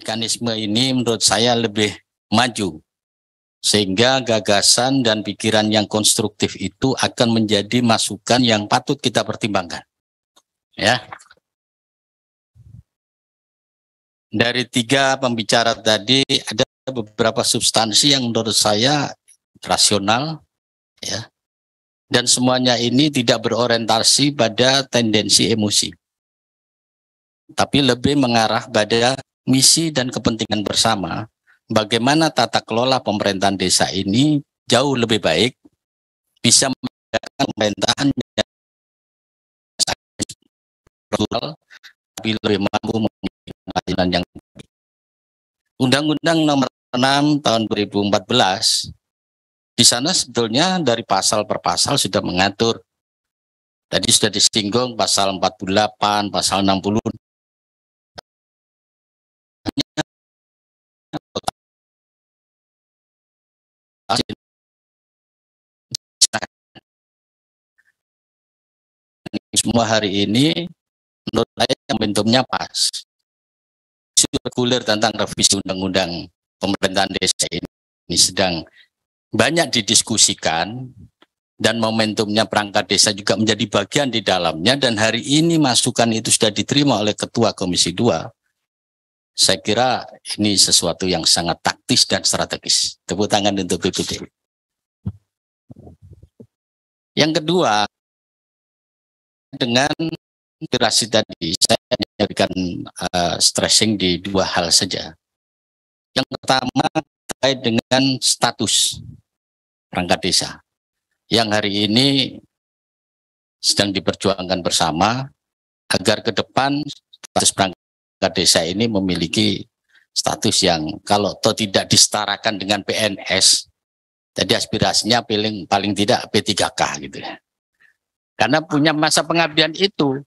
mekanisme ini menurut saya lebih maju, sehingga gagasan dan pikiran yang konstruktif itu akan menjadi masukan yang patut kita pertimbangkan. Ya. Dari 3 pembicara tadi ada beberapa substansi yang menurut saya rasional, ya. Dan semuanya ini tidak berorientasi pada tendensi emosi, tapi lebih mengarah pada misi dan kepentingan bersama. Bagaimana tata kelola pemerintahan desa ini jauh lebih baik, bisa menjaga pemerintahan yang plural, tapi lebih mampu memberikan keadilan yang baik. Undang-Undang Nomor 6 Tahun 2014, di sana sebetulnya dari pasal per pasal sudah mengatur. Tadi sudah disinggung pasal 48, pasal 60. Semua hari ini menurut saya momentumnya pas. Sirkuler tentang revisi undang-undang pemerintahan desa ini sedang banyak didiskusikan, dan momentumnya perangkat desa juga menjadi bagian di dalamnya, dan hari ini masukan itu sudah diterima oleh Ketua Komisi 2. Saya kira ini sesuatu yang sangat taktis dan strategis. Tepuk tangan untuk BPD. Yang kedua, dengan inspirasi tadi, saya memberikan stressing di 2 hal saja. Yang pertama terkait dengan status perangkat desa, yang hari ini sedang diperjuangkan bersama, agar ke depan status perangkat desa ini memiliki status yang kalau toh tidak disetarakan dengan PNS, jadi aspirasinya paling tidak P3K gitu ya. Karena punya masa pengabdian itu,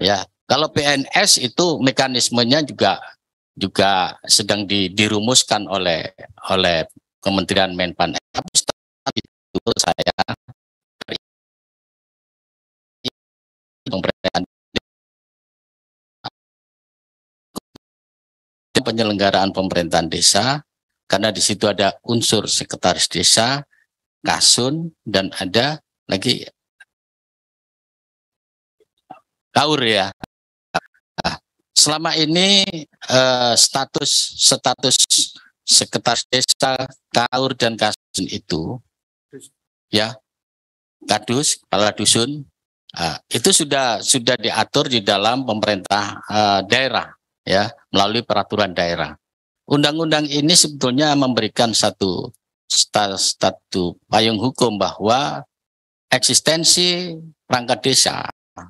ya. Kalau PNS itu mekanismenya juga sedang dirumuskan oleh Kementerian Menpan. Tapi itu saya penyelenggaraan pemerintahan desa, karena di situ ada unsur sekretaris desa, kasun, dan ada lagi kaur ya. Nah, selama ini status sekretaris desa, kaur, dan kasun itu ya, kadus, kepala dusun, itu sudah diatur di dalam pemerintah daerah ya, melalui peraturan daerah. Undang-undang ini sebetulnya memberikan satu payung hukum bahwa eksistensi perangkat desa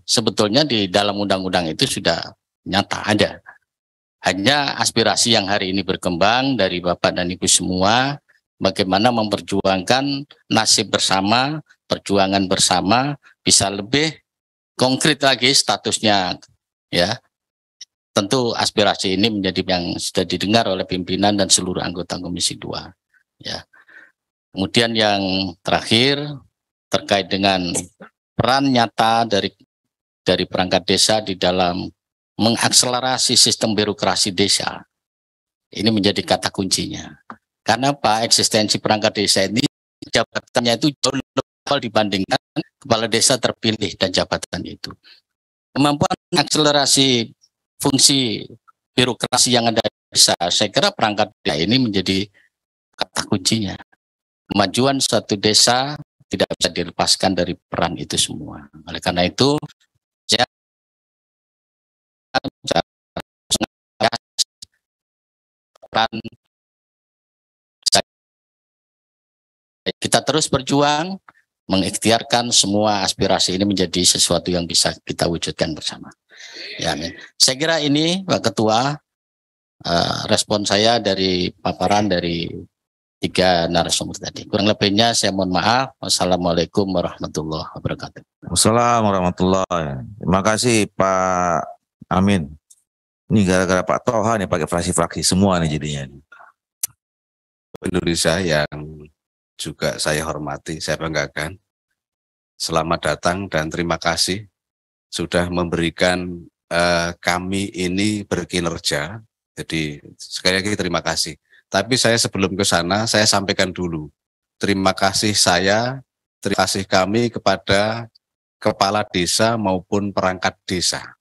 sebetulnya di dalam undang-undang itu sudah nyata ada. Hanya aspirasi yang hari ini berkembang dari Bapak dan Ibu semua, bagaimana memperjuangkan nasib bersama, perjuangan bersama bisa lebih konkret lagi statusnya ya. Tentu aspirasi ini menjadi yang sudah didengar oleh pimpinan dan seluruh anggota Komisi 2 ya. Kemudian yang terakhir terkait dengan peran nyata dari perangkat desa di dalam mengakselerasi sistem birokrasi desa. Ini menjadi kata kuncinya. Karena apa? Eksistensi perangkat desa ini jabatannya itu jauh lebih awal dibandingkan kepala desa terpilih dan jabatan itu. Kemampuan akselerasi fungsi birokrasi yang ada di desa, saya kira perangkat desa ini menjadi kata kuncinya. Kemajuan suatu desa tidak bisa dilepaskan dari peran itu semua. Oleh karena itu, kita terus berjuang mengikhtiarkan semua aspirasi ini menjadi sesuatu yang bisa kita wujudkan bersama. Ya, amin. Saya kira ini Pak Ketua, respon saya dari paparan dari 3 narasumber tadi. Kurang lebihnya saya mohon maaf. Wassalamualaikum warahmatullahi wabarakatuh. Wassalamualaikum warahmatullahi wabarakatuh. Terima kasih Pak Amin. Ini gara-gara Pak Toha nih pakai fraksi-fraksi semua nih jadinya. Indonesia yang juga saya hormati, saya banggakan. Selamat datang dan terima kasih sudah memberikan kami ini berkinerja Jadi sekali lagi terima kasih. Tapi saya sebelum ke sana, saya sampaikan dulu. Terima kasih terima kasih kami kepada kepala desa maupun perangkat desa.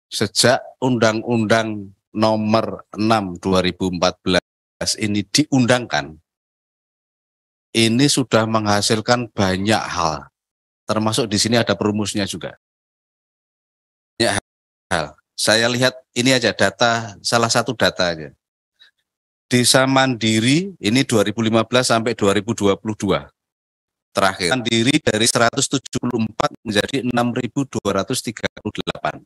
Sejak Undang-Undang Nomor 6 2014 ini diundangkan, ini sudah menghasilkan banyak hal. Termasuk di sini ada perumusnya juga. Banyak hal. Saya lihat ini aja data, salah satu data aja. Desa Mandiri ini 2015 sampai 2022. Terakhir, Mandiri dari 174 menjadi 6.238.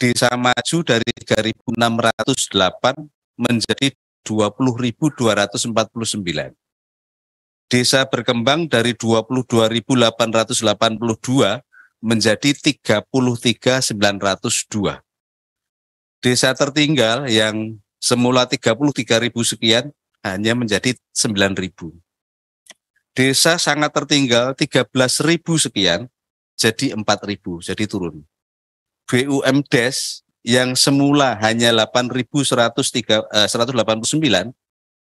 Desa Maju dari 3.608 menjadi 20.249. Desa Berkembang dari 22.882 menjadi 33.902. Desa Tertinggal yang semula 33.000 sekian hanya menjadi 9.000. Desa Sangat Tertinggal 13.000 sekian jadi 4.000, jadi turun. BUMDes yang semula hanya 8.189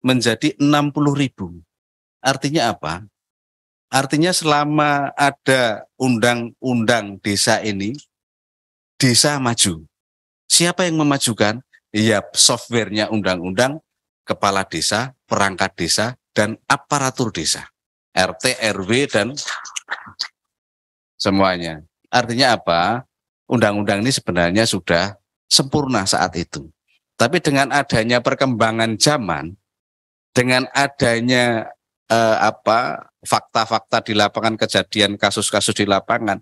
menjadi 60.000. Artinya apa? Artinya selama ada undang-undang desa ini, desa maju. Siapa yang memajukan? Ya, softwarenya undang-undang, kepala desa, perangkat desa, dan aparatur desa. RT, RW, dan semuanya. Artinya apa? Undang-undang ini sebenarnya sudah sempurna saat itu. Tapi dengan adanya perkembangan zaman, dengan adanya fakta-fakta di lapangan, kejadian kasus-kasus di lapangan,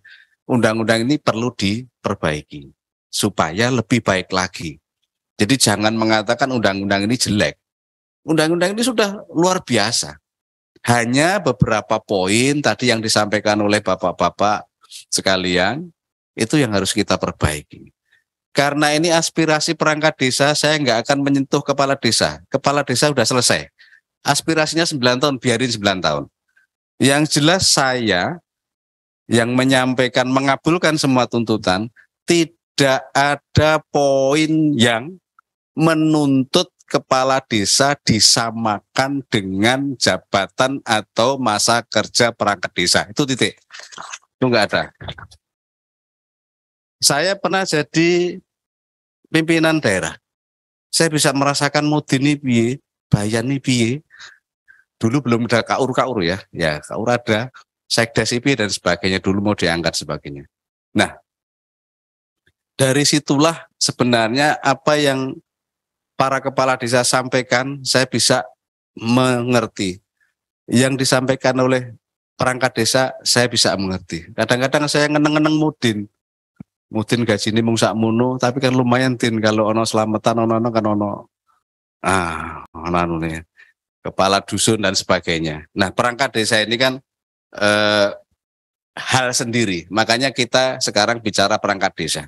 undang-undang ini perlu diperbaiki supaya lebih baik lagi. Jadi jangan mengatakan undang-undang ini jelek. Undang-undang ini sudah luar biasa. Hanya beberapa poin tadi yang disampaikan oleh bapak-bapak sekalian, itu yang harus kita perbaiki. Karena ini aspirasi perangkat desa, saya nggak akan menyentuh kepala desa. Kepala desa sudah selesai. Aspirasinya 9 tahun, biarin 9 tahun. Yang jelas saya yang menyampaikan, mengabulkan semua tuntutan, tidak ada poin yang menuntut kepala desa disamakan dengan jabatan atau masa kerja perangkat desa. Itu titik. Itu enggak ada. Saya pernah jadi pimpinan daerah. Saya bisa merasakan mudini piye, bayani piye. Dulu belum ada KUR ya. Ya, KUR ada, Sekdes IP dan sebagainya dulu mau diangkat sebagainya. Nah, dari situlah sebenarnya apa yang para kepala desa sampaikan, saya bisa mengerti. Yang disampaikan oleh perangkat desa, saya bisa mengerti. Kadang-kadang saya ngeneng-ngeneng Mudin gaji ini mung sakmono, tapi kan lumayan tin kalau ono selamatan ono kan ono nih kepala dusun dan sebagainya. Nah, perangkat desa ini kan hal sendiri. Makanya kita sekarang bicara perangkat desa.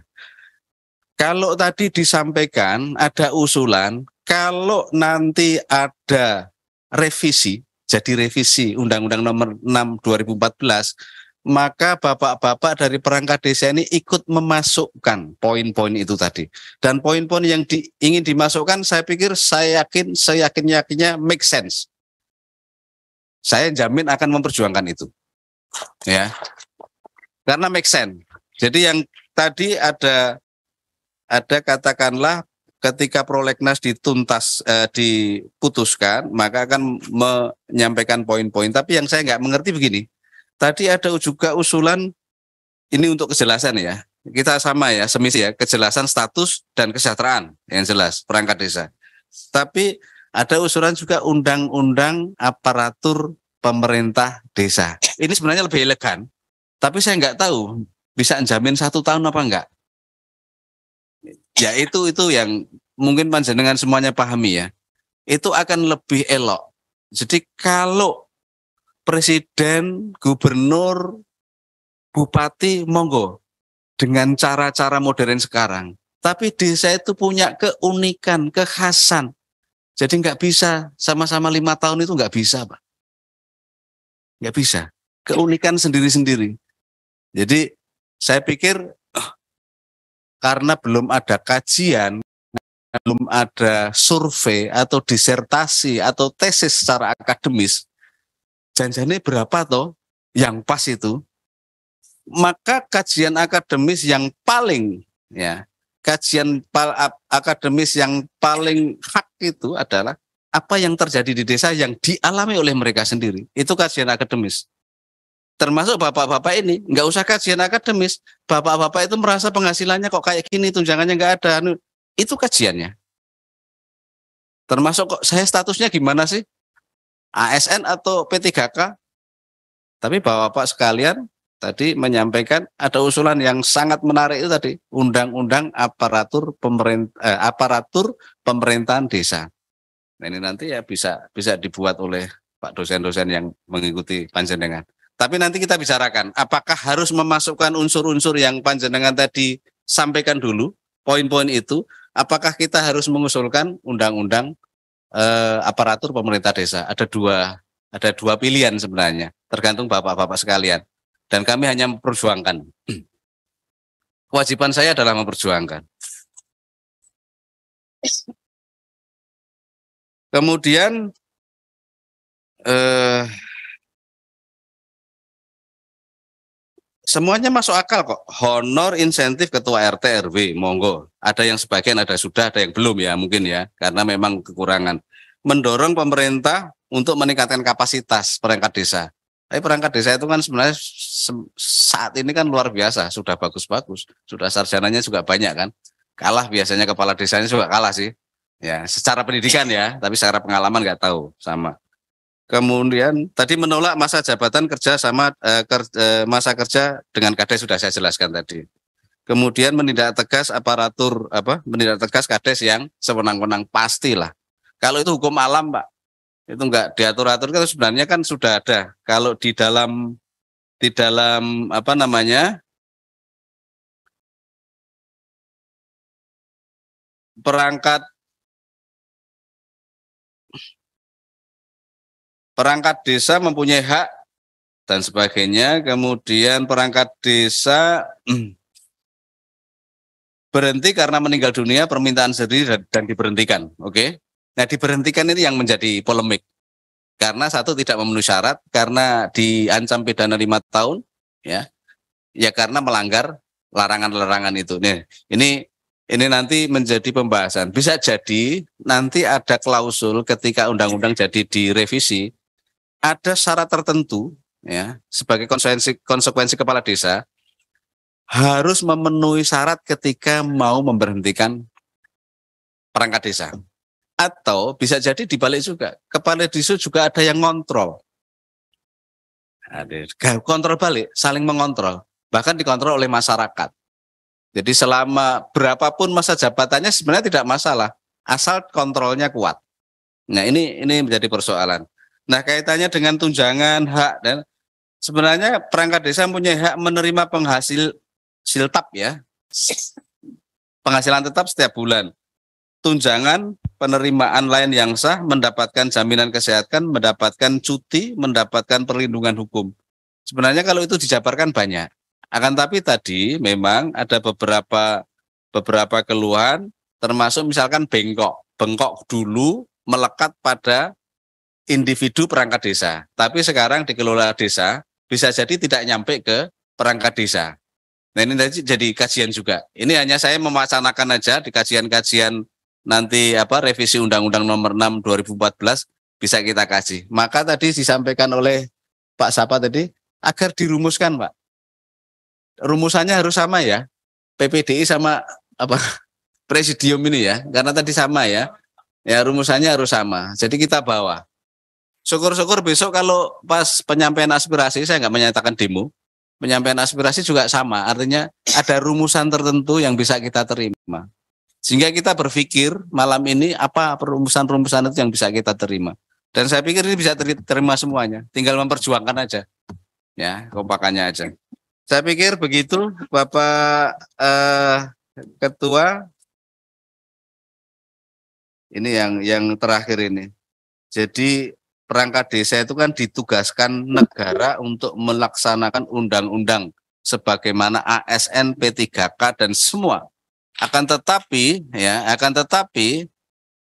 Kalau tadi disampaikan ada usulan, kalau nanti ada revisi, jadi revisi Undang-Undang Nomor 6 2014, maka bapak-bapak dari perangkat desa ini ikut memasukkan poin-poin itu tadi. Dan poin-poin yang ingin dimasukkan, saya pikir saya yakinnya make sense. Saya jamin akan memperjuangkan itu. Ya. Karena make sense. Jadi yang tadi ada katakanlah ketika prolegnas diputuskan, maka akan menyampaikan poin-poin. Tapi yang saya nggak mengerti begini. Tadi ada juga usulan, ini untuk kejelasan ya, kita sama ya, semisi ya, kejelasan status dan kesejahteraan yang jelas, perangkat desa. Tapi ada usulan juga undang-undang aparatur pemerintah desa. Ini sebenarnya lebih elegan, tapi saya nggak tahu bisa menjamin 1 tahun apa enggak. Ya itu yang mungkin panjenengan semuanya pahami ya, itu akan lebih elok. Jadi kalau presiden, gubernur, bupati, monggo dengan cara-cara modern sekarang. Tapi desa itu punya keunikan, kekhasan. Jadi nggak bisa sama-sama 5 tahun itu nggak bisa, Pak. Nggak bisa. Keunikan sendiri-sendiri. Jadi saya pikir karena belum ada kajian belum ada survei atau disertasi atau tesis secara akademis, janjinya berapa toh yang pas itu, maka kajian akademis yang paling akademis yang paling hak itu adalah apa yang terjadi di desa yang dialami oleh mereka sendiri. Itu kajian akademis. Termasuk bapak-bapak ini, nggak usah kajian akademis. Bapak-bapak itu merasa penghasilannya kok kayak gini, tunjangannya nggak ada. Itu kajiannya. Termasuk kok saya statusnya gimana sih? ASN atau P3K? Tapi bapak-bapak sekalian tadi menyampaikan ada usulan yang sangat menarik itu tadi, undang-undang aparatur pemerintahan desa. Nah, ini nanti ya bisa dibuat oleh Pak dosen-dosen yang mengikuti panjenengan. Tapi nanti kita bicarakan apakah harus memasukkan unsur-unsur yang panjenengan tadi sampaikan dulu, poin-poin itu, apakah kita harus mengusulkan undang-undang aparatur pemerintah desa. Ada dua pilihan sebenarnya, tergantung bapak-bapak sekalian. Dan kami hanya memperjuangkan. Kewajiban saya adalah memperjuangkan. Kemudian semuanya masuk akal kok. Honor insentif ketua RT RW, monggo. Ada yang sebagian ada sudah, ada yang belum ya mungkin ya, karena memang kekurangan. Mendorong pemerintah untuk meningkatkan kapasitas perangkat desa. Tapi perangkat desa itu kan sebenarnya saat ini kan luar biasa, sudah bagus-bagus, sudah sarjananya juga banyak kan. Kalah biasanya kepala desanya juga kalah sih. Ya, secara pendidikan ya, tapi secara pengalaman nggak tahu sama. Kemudian tadi menolak masa jabatan kerja sama masa kerja dengan kades sudah saya jelaskan tadi. Kemudian menindak tegas menindak tegas kades yang sewenang-wenang pastilah. Kalau itu hukum alam, Pak, itu nggak diatur-atur kan sebenarnya kan sudah ada. Kalau di dalam perangkat desa mempunyai hak dan sebagainya, kemudian perangkat desa berhenti karena meninggal dunia, permintaan sendiri dan diberhentikan. Oke. Nah, diberhentikan ini yang menjadi polemik. Karena satu tidak memenuhi syarat, karena diancam pidana 5 tahun, ya karena melanggar larangan-larangan itu. Nih, ini nanti menjadi pembahasan. Bisa jadi nanti ada klausul ketika undang-undang jadi direvisi, ada syarat tertentu ya sebagai konsekuensi kepala desa harus memenuhi syarat ketika mau memberhentikan perangkat desa. Atau bisa jadi dibalik juga, kepala desa juga ada yang ngontrol. Kontrol balik, saling mengontrol, bahkan dikontrol oleh masyarakat. Jadi selama berapapun masa jabatannya sebenarnya tidak masalah, asal kontrolnya kuat. Nah, ini menjadi persoalan. Nah, kaitannya dengan tunjangan hak, dan sebenarnya perangkat desa punya hak menerima penghasil siltap ya, penghasilan tetap setiap bulan, tunjangan, penerimaan lain yang sah, mendapatkan jaminan kesehatan, mendapatkan cuti, mendapatkan perlindungan hukum. Sebenarnya kalau itu dijabarkan banyak. Akan tapi tadi memang ada beberapa keluhan, termasuk misalkan bengkok dulu melekat pada individu perangkat desa, tapi sekarang dikelola desa bisa jadi tidak nyampe ke perangkat desa. Nah, ini jadi kajian juga. Ini hanya saya mewacanakan aja di kajian-kajian nanti revisi Undang-Undang Nomor 6 2014 bisa kita kaji. Maka tadi disampaikan oleh Pak Sapa tadi agar dirumuskan, Pak. Rumusannya harus sama ya. PPDI sama presidium ini ya, karena tadi sama ya. Ya, rumusannya harus sama. Jadi kita bawa. Syukur-syukur besok kalau pas penyampaian aspirasi, saya nggak menyatakan demo, penyampaian aspirasi juga sama, artinya ada rumusan tertentu yang bisa kita terima. Sehingga kita berpikir malam ini apa rumusan-rumusan itu yang bisa kita terima. Dan saya pikir ini bisa terima semuanya, tinggal memperjuangkan aja. Ya, kompakannya aja. Saya pikir begitu, Bapak Ketua. Ini yang terakhir ini. Jadi perangkat desa itu kan ditugaskan negara untuk melaksanakan undang-undang sebagaimana ASN, P3K dan semua Akan tetapi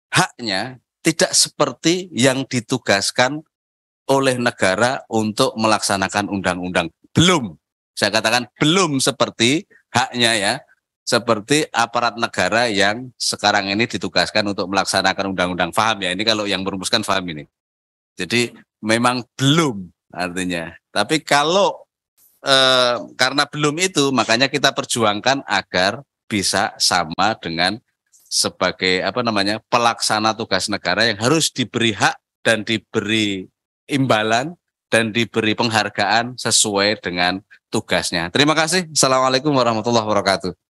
haknya tidak seperti yang ditugaskan oleh negara untuk melaksanakan undang-undang. Belum. Saya katakan belum seperti haknya ya. Seperti aparat negara yang sekarang ini ditugaskan untuk melaksanakan undang-undang. Paham ya? Ini kalau yang merumuskan paham ini. Jadi memang belum artinya. Tapi kalau karena belum itu, makanya kita perjuangkan agar bisa sama dengan sebagai pelaksana tugas negara yang harus diberi hak dan diberi imbalan dan diberi penghargaan sesuai dengan tugasnya. Terima kasih. Assalamualaikum warahmatullahi wabarakatuh.